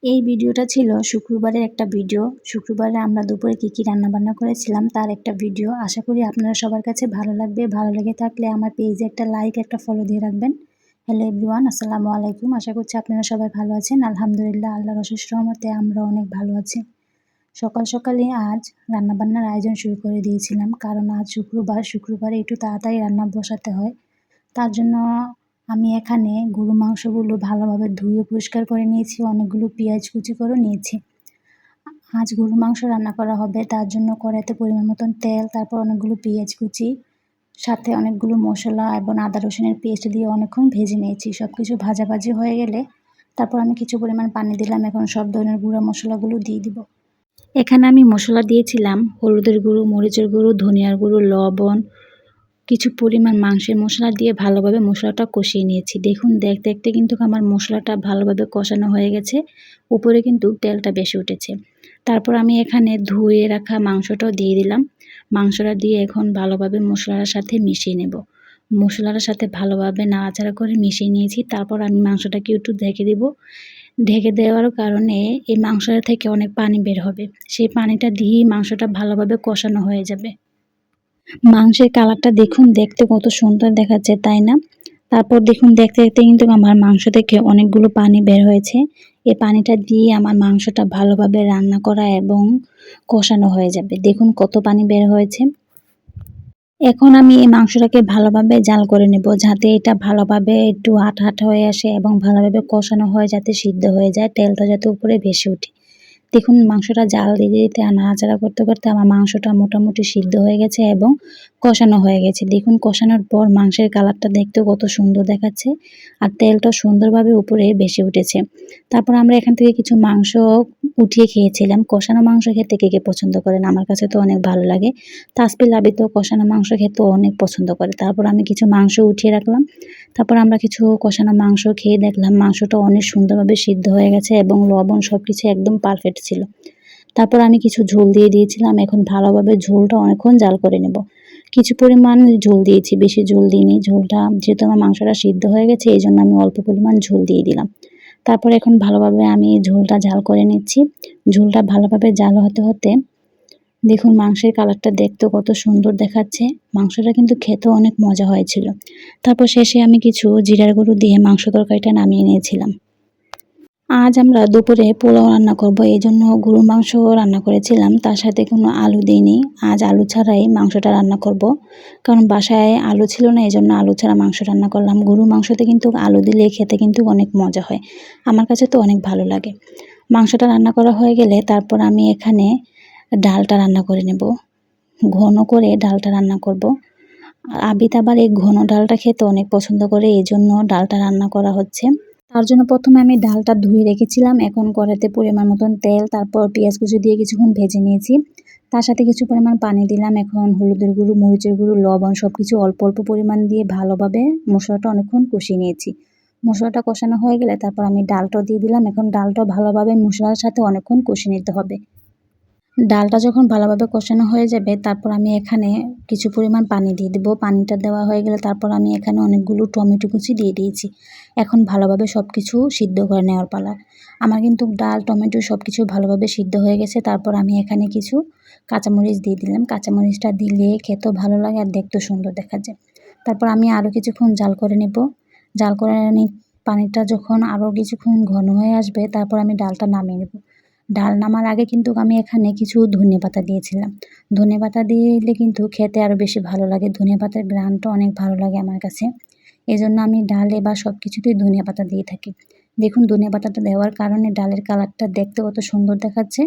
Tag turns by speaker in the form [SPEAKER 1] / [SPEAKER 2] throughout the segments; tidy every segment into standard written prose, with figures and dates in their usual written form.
[SPEAKER 1] এই ভিডিওটা ছিল শুক্রবারের একটা ভিডিও। শুক্রবারে আমরা দুপুরে কী রান্নাবান্না করেছিলাম তার একটা ভিডিও। আশা করি আপনারা সবার কাছে ভালো লাগবে। ভালো লেগে থাকলে আমার পেজে একটা লাইক, একটা ফলো দিয়ে রাখবেন। হ্যালো এভরিওয়ান, আসসালামু আলাইকুম। আশা করছি আপনারা সবাই ভালো আছেন। আলহামদুলিল্লাহ, আল্লাহর অশেষ রহমতে আমরা অনেক ভালো আছি। সকাল সকালে আজ রান্নাবান্নার আয়োজন শুরু করে দিয়েছিলাম, কারণ আজ শুক্রবারে একটু তাড়াতাড়ি রান্না বসাতে হয়। তার জন্য আমি এখানে গরুর মাংসগুলো ভালোভাবে ধুয়ে পরিষ্কার করে নিয়েছি, অনেকগুলো পেঁয়াজ কুচি করে নিয়েছি। আজ গরুর মাংস রান্না করা হবে, তার জন্য কড়াইতে পরিমাণ মতন তেল, তারপর অনেকগুলো পেঁয়াজ কুচি, সাথে অনেকগুলো মশলা এবং আদা রসুনের পেস্ট দিয়ে অনেকক্ষণ ভেজে নিয়েছি। সব কিছু ভাজাভাজি হয়ে গেলে তারপর আমি কিছু পরিমাণ পানি দিলাম। এখন সব ধরনের গুঁড়া মশলাগুলো দিয়ে দিব। এখানে আমি মশলা দিয়েছিলাম হলুদের গুঁড়ো, মরিচের গুঁড়ো, ধনিয়ার গুঁড়ো, লবণ, কিছু পরিমাণ মাংসের মশলা দিয়ে ভালোভাবে মশলাটা কষিয়ে নিয়েছি। দেখুন দেখতে দেখতে কিন্তু আমার মশলাটা ভালোভাবে কষানো হয়ে গেছে, উপরে কিন্তু তেলটা বেশি উঠেছে। তারপর আমি এখানে ধুয়ে রাখা মাংসটাও দিয়ে দিলাম। মাংসটা দিয়ে এখন ভালোভাবে মশলার সাথে মিশিয়ে নেব। মশলার সাথে ভালোভাবে নাড়াচাড়া করে মিশিয়ে নিয়েছি। তারপর আমি মাংসটাকে একটু ঢেকে দিব। ঢেকে দেওয়ার কারণে এই মাংসটা থেকে অনেক পানি বের হবে। সেই পানিটা দিয়েই মাংসটা ভালোভাবে কষানো হয়ে যাবে। মাংসের কালারটা দেখুন, দেখতে কত সুন্দর দেখাচ্ছে, তাই না? তারপর দেখুন দেখতে দেখতে কিন্তু আমার মাংস থেকে অনেকগুলো পানি বের হয়েছে। এই পানিটা দিয়ে আমার মাংসটা ভালোভাবে রান্না করা এবং কষানো হয়ে যাবে। দেখুন কত পানি বের হয়েছে। এখন আমি এই মাংসটাকে ভালোভাবে জাল করে নেব, যাতে এটা ভালোভাবে একটু আঠা হয়ে আসে এবং ভালোভাবে কষানো হয়, যাতে সিদ্ধ হয়ে যায়, তেলটা যাতে উপরে ভেসে ওঠে। দেখুন মাংসটা জাল দিতে দিতে নাড়াচাড়া করতে করতে আমার মাংসটা মোটামুটি সিদ্ধ হয়ে গেছে এবং কষানো হয়ে গেছে। দেখুন কষানোর পর মাংসের কালারটা দেখতেও কত সুন্দর দেখাচ্ছে, আর তেলটা সুন্দরভাবে উপরে ভেসে উঠেছে। তারপর আমরা এখান থেকে কিছু মাংস উঠিয়ে খেয়েছিলাম। কষানো মাংস খেতে কে কে পছন্দ করেন? আমার কাছে তো অনেক ভালো লাগে। তাসপিল আবি তো কষানো মাংস খেতেও অনেক পছন্দ করে। তারপর আমি কিছু মাংস উঠিয়ে রাখলাম। তারপর আমরা কিছু কষানো মাংস খেয়ে দেখলাম মাংসটা অনেক সুন্দরভাবে সিদ্ধ হয়ে গেছে এবং লবণ সবকিছু একদম পারফেক্ট ছিল। তারপর আমি কিছু ঝোল দিয়ে দিয়েছিলাম। এখন ভালোভাবে ঝোলটা অনেকক্ষণ জাল করে নেব। কিছু পরিমাণ ঝোল দিয়েছি, বেশি ঝোল দিইনি। ঝোলটা যেহেতু আমার মাংসটা সিদ্ধ হয়ে গেছে, এই জন্য আমি অল্প পরিমাণ ঝোল দিয়ে দিলাম। তারপর এখন ভালোভাবে আমি ঝোলটা জাল করে নিচ্ছি। ঝোলটা ভালোভাবে জাল হতে হতে দেখুন মাংসের কালারটা দেখতেও কত সুন্দর দেখাচ্ছে। মাংসটা কিন্তু খেতেও অনেক মজা হয়েছিল। তারপর শেষে আমি কিছু জিরার গুঁড়ো দিয়ে মাংস তরকারিটা নামিয়ে নিয়েছিলাম। আজ আমরা দুপুরে পোলাও রান্না করব, এই জন্য গরুর মাংস রান্না করেছিলাম, তার সাথে কোনো আলু দিইনি। আজ আলু ছাড়াই মাংসটা রান্না করব, কারণ বাসায় আলু ছিল না, এই জন্য আলু ছাড়া মাংস রান্না করলাম। গরুর মাংসতে কিন্তু আলু দিলে খেতে কিন্তু অনেক মজা হয়, আমার কাছে তো অনেক ভালো লাগে। মাংসটা রান্না করা হয়ে গেলে তারপর আমি এখানে ডালটা রান্না করে নেব। ঘন করে ডালটা রান্না করব। আবিদ আবার এই ঘন ডালটা খেতে অনেক পছন্দ করে, এই জন্য ডালটা রান্না করা হচ্ছে। তার জন্য প্রথমে আমি ডালটা ধুয়ে রেখেছিলাম। এখন কড়াইতে পরিমাণ মতন তেল, তারপর পেঁয়াজ কুচি দিয়ে কিছুক্ষণ ভেজে নিয়েছি। তার সাথে কিছু পরিমাণ পানি দিলাম। এখন হলুদের গুঁড়ো, মরিচের গুঁড়ো, লবণ সবকিছু অল্প অল্প পরিমাণ দিয়ে ভালোভাবে মশলাটা অনেকক্ষণ কষিয়ে নিয়েছি। মশলাটা কষানো হয়ে গেলে তারপর আমি ডালটাও দিয়ে দিলাম। এখন ডালটাও ভালোভাবে মশলার সাথে অনেকক্ষণ কষিয়ে নিতে হবে। ডালটা যখন ভালোভাবে কষানো হয়ে যাবে তারপর আমি এখানে কিছু পরিমাণ পানি দিয়ে দেবো। পানিটা দেওয়া হয়ে গেলে তারপর আমি এখানে অনেকগুলো টমেটো কুচি দিয়ে দিয়েছি। এখন ভালোভাবে সব কিছু সিদ্ধ করে নেওয়ার পালা। আমার কিন্তু ডাল, টমেটো সব কিছু ভালোভাবে সিদ্ধ হয়ে গেছে। তারপর আমি এখানে কিছু কাঁচামরিচ দিয়ে দিলাম। কাঁচামরিচটা দিলে খেতেও ভালো লাগে আর দেখতেও সুন্দর দেখা যায়। তারপর আমি আরও কিছুক্ষণ জাল করে নেব। জাল করে পানিটা যখন আরও কিছুক্ষণ ঘন হয়ে আসবে তারপর আমি ডালটা নামিয়ে নেব। ডাল নামার আগে কিন্তু আমি এখানে কিছু ধনেপাতা দিয়েছিলাম। ধনেপাতা দিলে কিন্তু খেতে আরও বেশি ভালো লাগে। ধনেপাতার ঘ্রাণটা অনেক ভালো লাগে আমার কাছে। এজন্য আমি ডালে বা সব কিছুতেই ধনেপাতা দিয়ে থাকি। দেখুন ধনেপাতাটা দেওয়ার কারণে ডালের কালারটা দেখতে কত সুন্দর দেখাচ্ছে।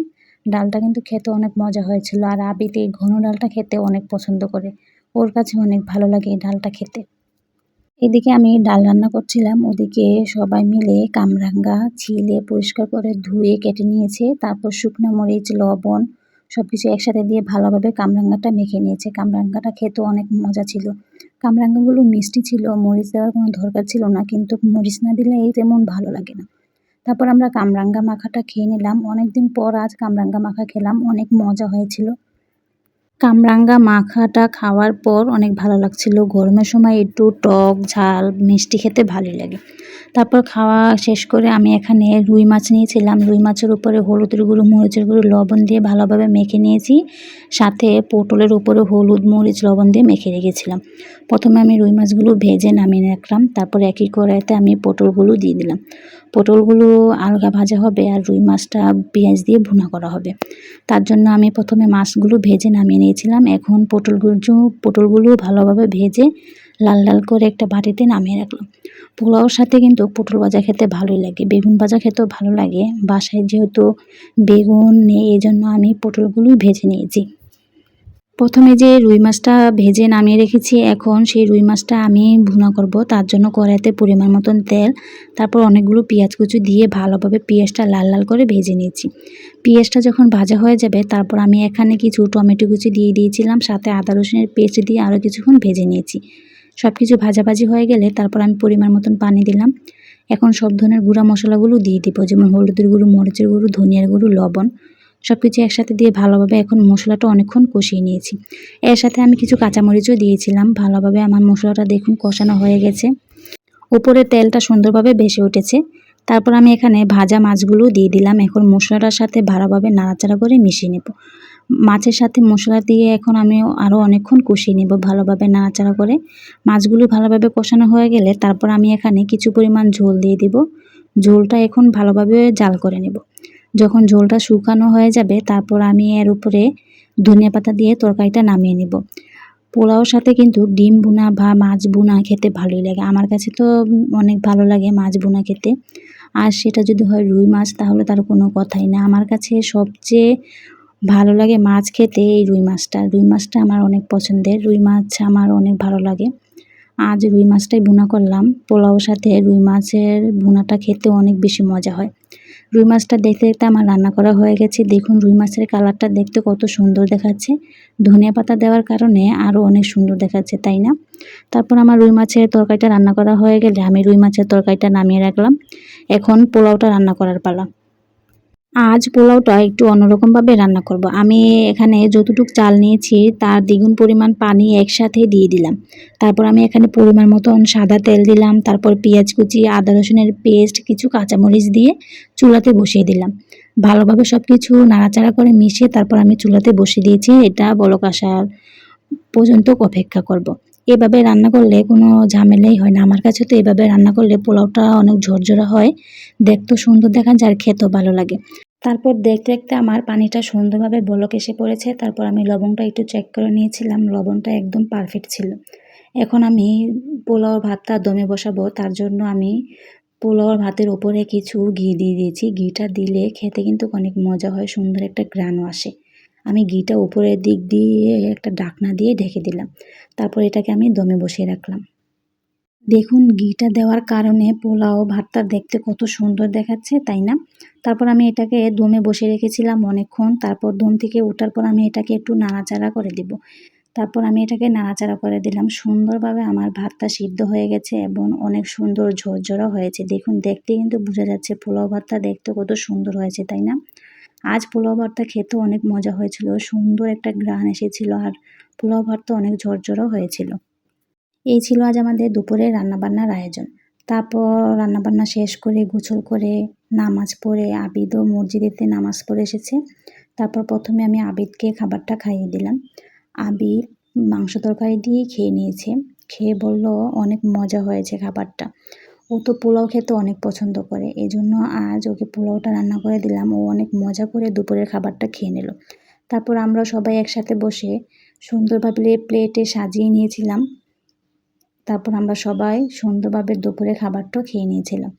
[SPEAKER 1] ডালটা কিন্তু খেতে অনেক মজা হয়েছিল। আর আবিদ এই ঘন ডালটা খেতে অনেক পছন্দ করে। ওর কাছে অনেক ভালো লাগে এই ডালটা খেতে। এদিকে আমি ডাল রান্না করছিলাম, ওদিকে সবাই মিলে কামরাঙ্গা ছিলে পরিষ্কার করে ধুয়ে কেটে নিয়েছে। তারপর শুকনো মরিচ, লবণ সবকিছু একসাথে দিয়ে ভালোভাবে কামরাঙ্গাটা মেখে নিয়েছে। কামরাঙ্গাটা খেতেও অনেক মজা ছিল। কামরাঙ্গাগুলো মিষ্টি ছিল, মরিচ দেওয়ার কোনো দরকার ছিল না, কিন্তু মরিচ না দিলে এই তেমন ভালো লাগে না। তারপর আমরা কামরাঙ্গা মাখাটা খেয়ে নিলাম। অনেকদিন পর আজ কামরাঙ্গা মাখা খেলাম, অনেক মজা হয়েছিল। কামরাঙ্গা মাখাটা খাওয়ার পর অনেক ভালো লাগছিল। গরমের সময় একটু টক ঝাল মিষ্টি খেতে ভালোই লাগে। তারপর খাওয়া শেষ করে আমি এখানে রুই মাছ নিয়েছিলাম। রুই মাছের উপরে হলুদের গুঁড়ো, মরিচের গুঁড়ো, লবণ দিয়ে ভালোভাবে মেখে নিয়েছি। সাথে পটলের উপরে হলুদ, মরিচ, লবণ দিয়ে মেখে রেখেছিলাম। প্রথমে আমি রুই মাছগুলো ভেজে নামিয়ে রাখলাম। তারপর একই কড়াইতে আমি পটলগুলো দিয়ে দিলাম। পটলগুলো আলগা ভাজা হবে আর রুই মাছটা পেঁয়াজ দিয়ে ভুনা করা হবে। তার জন্য আমি প্রথমে মাছগুলো ভেজে নামিয়ে নিয়েছিলাম। এখন পটলগুলো ভালোভাবে ভেজে লাল লাল করে একটা বাটিতে নামিয়ে রাখলাম। পোলাওর সাথে কিন্তু পটল ভাজা খেতে ভালোই লাগে, বেগুন ভাজা খেতেও ভালো লাগে। বাসায় যেহেতু বেগুন নেই এই জন্য আমি পটলগুলোই ভেজে নিয়েছি। প্রথমে যে রুই মাছটা ভেজে নামিয়ে রেখেছি, এখন সেই রুই মাছটা আমি ভুনা করব। তার জন্য কড়াইতে পরিমাণ মতন তেল, তারপর অনেকগুলো পেঁয়াজ কুচি দিয়ে ভালোভাবে পেঁয়াজটা লাল লাল করে ভেজে নিয়েছি। পেঁয়াজটা যখন ভাজা হয়ে যাবে তারপর আমি এখানে কিছু টমেটো কুচি দিয়ে দিয়েছিলাম, সাথে আদা রসুনের পেস্ট দিয়ে আরও কিছুক্ষণ ভেজে নিয়েছি। সব কিছু ভাজাভাজি হয়ে গেলে তারপর আমি পরিমাণ মতন পানি দিলাম। এখন সব ধরনের গুঁড়া মশলাগুলো দিয়ে দিব, যেমন হলুদের গুঁড়ো, মরিচের গুঁড়ো, ধনিয়ার গুঁড়ো, লবণ, সব কিছু একসাথে দিয়ে ভালোভাবে এখন মশলাটা অনেকক্ষণ কষিয়ে নিয়েছি। এর সাথে আমি কিছু কাঁচামরিচও দিয়েছিলাম। ভালোভাবে আমার মশলাটা দেখুন কষানো হয়ে গেছে, উপরে তেলটা সুন্দরভাবে ভেসে উঠেছে। তারপর আমি এখানে ভাজা মাছগুলো দিয়ে দিলাম। এখন মশলাটার সাথে ভালোভাবে নাড়াচাড়া করে মিশিয়ে নেব। মাছের সাথে মশলা দিয়ে এখন আমি আরও অনেকক্ষণ কষিয়ে নেব ভালোভাবে নাড়াচাড়া করে। মাছগুলো ভালোভাবে কষানো হয়ে গেলে তারপর আমি এখানে কিছু পরিমাণ ঝোল দিয়ে দিব। ঝোলটা এখন ভালোভাবে জাল করে নেব। যখন ঝোলটা শুকানো হয়ে যাবে তারপর আমি এর উপরে ধনিয়া পাতা দিয়ে তরকারিটা নামিয়ে নেব। পোলাওর সাথে কিন্তু ডিম ভুনা বা মাছ ভুনা খেতে ভালোই লাগে। আমার কাছে তো অনেক ভালো লাগে মাছ ভুনা খেতে। আর সেটা যদি হয় রুই মাছ তাহলে তার কোনো কথাই না। আমার কাছে সবচেয়ে ভালো লাগে মাছ খেতে এই রুই মাছটা। রুই মাছটা আমার অনেক পছন্দের। রুই মাছ আমার অনেক ভালো লাগে। আজ রুই মাছটাই ভুনা করলাম। পোলাওর সাথে রুই মাছের ভুনাটা খেতে অনেক বেশি মজা হয়। রুই মাছটা দেখতে দেখতে আমার রান্না করা হয়ে গেছে। দেখুন রুই মাছের কালারটা দেখতে কত সুন্দর দেখাচ্ছে। ধনিয়া পাতা দেওয়ার কারণে আরও অনেক সুন্দর দেখাচ্ছে, তাই না? তারপর আমার রুই মাছের তরকারিটা রান্না করা হয়ে গেলে আমি রুই মাছের তরকারিটা নামিয়ে রাখলাম। এখন পোলাওটা রান্না করার পালা। আজ পোলাওটা একটু অন্যরকমভাবে রান্না করব। আমি এখানে যতটুকু চাল নিয়েছি তার দ্বিগুণ পরিমাণ পানি একসাথে দিয়ে দিলাম। তারপর আমি এখানে পরিমাণ মতন সাদা তেল দিলাম। তারপর পেঁয়াজ কুচি, আদা রসুনের পেস্ট, কিছু কাঁচামরিচ দিয়ে চুলাতে বসিয়ে দিলাম। ভালোভাবে সব কিছু নাড়াচাড়া করে মিশিয়ে তারপর আমি চুলাতে বসিয়ে দিয়েছি। এটা বলক আসার পর্যন্ত অপেক্ষা করব। এভাবে রান্না করলে কোনো ঝামেলাই হয় না। আমার কাছে তো এভাবে রান্না করলে পোলাওটা অনেক ঝরঝরা হয়, দেখতেও সুন্দর দেখা যায় আর খেতেও ভালো লাগে। তারপর দেখতে দেখতে আমার পানিটা সুন্দরভাবে বলক এসে পড়েছে। তারপর আমি লবণটা একটু চেক করে নিয়েছিলাম, লবণটা একদম পারফেক্ট ছিল। এখন আমি পোলাও ভাতটা দমে বসাবো। তার জন্য আমি পোলাও ভাতের ওপরে কিছু ঘি দিয়ে দিয়েছি। ঘিটা দিলে খেতে কিন্তু অনেক মজা হয়, সুন্দর একটা ঘ্রাণও আসে। আমি ঘিটা উপরের দিক দিয়ে একটা ঢাকনা দিয়ে ঢেকে দিলাম। তারপর এটাকে আমি দমে বসিয়ে রাখলাম। দেখুন ঘিটা দেওয়ার কারণে পোলাও ভাতটা দেখতে কত সুন্দর দেখাচ্ছে, তাই না? তারপর আমি এটাকে দমে বসিয়ে রেখেছিলাম অনেকক্ষণ। তারপর দম থেকে ওঠার পর আমি এটাকে একটু নাড়াচাড়া করে দিব। তারপর আমি এটাকে নাড়াচাড়া করে দিলাম। সুন্দরভাবে আমার ভাতটা সিদ্ধ হয়ে গেছে এবং অনেক সুন্দর ঝরঝরা হয়েছে। দেখুন দেখতে কিন্তু বোঝা যাচ্ছে পোলাও ভাতটা দেখতে কত সুন্দর হয়েছে, তাই না? আজ পোলাও ভাতটা খেতেও অনেক মজা হয়েছিল, সুন্দর একটা ঘ্রাণ এসেছিল আর পোলাও ভাতটা অনেক ঝরঝরাও হয়েছিল। এই ছিল আজ আমাদের দুপুরের রান্নাবান্নার আয়োজন। তারপর রান্নাবান্না শেষ করে গোসল করে নামাজ পড়ে আবিদও মসজিদেতে নামাজ পড়ে এসেছে। তারপর প্রথমে আমি আবিদকে খাবারটা খাইয়ে দিলাম। আবিদ মাংস তরকারি দিয়েই খেয়ে নিয়েছে। খেয়ে বলল অনেক মজা হয়েছে খাবারটা। ও তো পোলাও খেতে অনেক পছন্দ করে, এজন্য আজ ওকে পোলাওটা রান্না করে দিলাম। ও অনেক মজা করে দুপুরের খাবারটা খেয়ে নিল। তারপর আমরা সবাই একসাথে বসে সুন্দরভাবে প্লেটে সাজিয়ে নিয়েছিলাম। তারপর আমরা সবাই সুন্দরভাবে দুপুরের খাবারটাও খেয়ে নিয়েছিলাম।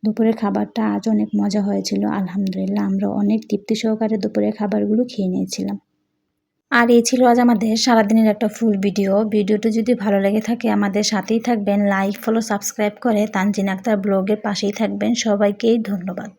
[SPEAKER 1] দুপুরের খাবারটা আজ অনেক মজা হয়েছিল। আলহামদুলিল্লাহ আমরা অনেক তৃপ্তি সহকারে দুপুরের খাবারগুলো খেয়ে নিয়েছিলাম। আর এই ছিল আজ আমাদের সারাদিনের একটা ফুল ভিডিও। ভিডিওটি যদি ভালো লেগে থাকে আমাদের সাথেই থাকবেন, লাইক, ফলো, সাবস্ক্রাইব করে তানজিন আক্তার ব্লগের পাশেই থাকবেন। সবাইকেই ধন্যবাদ।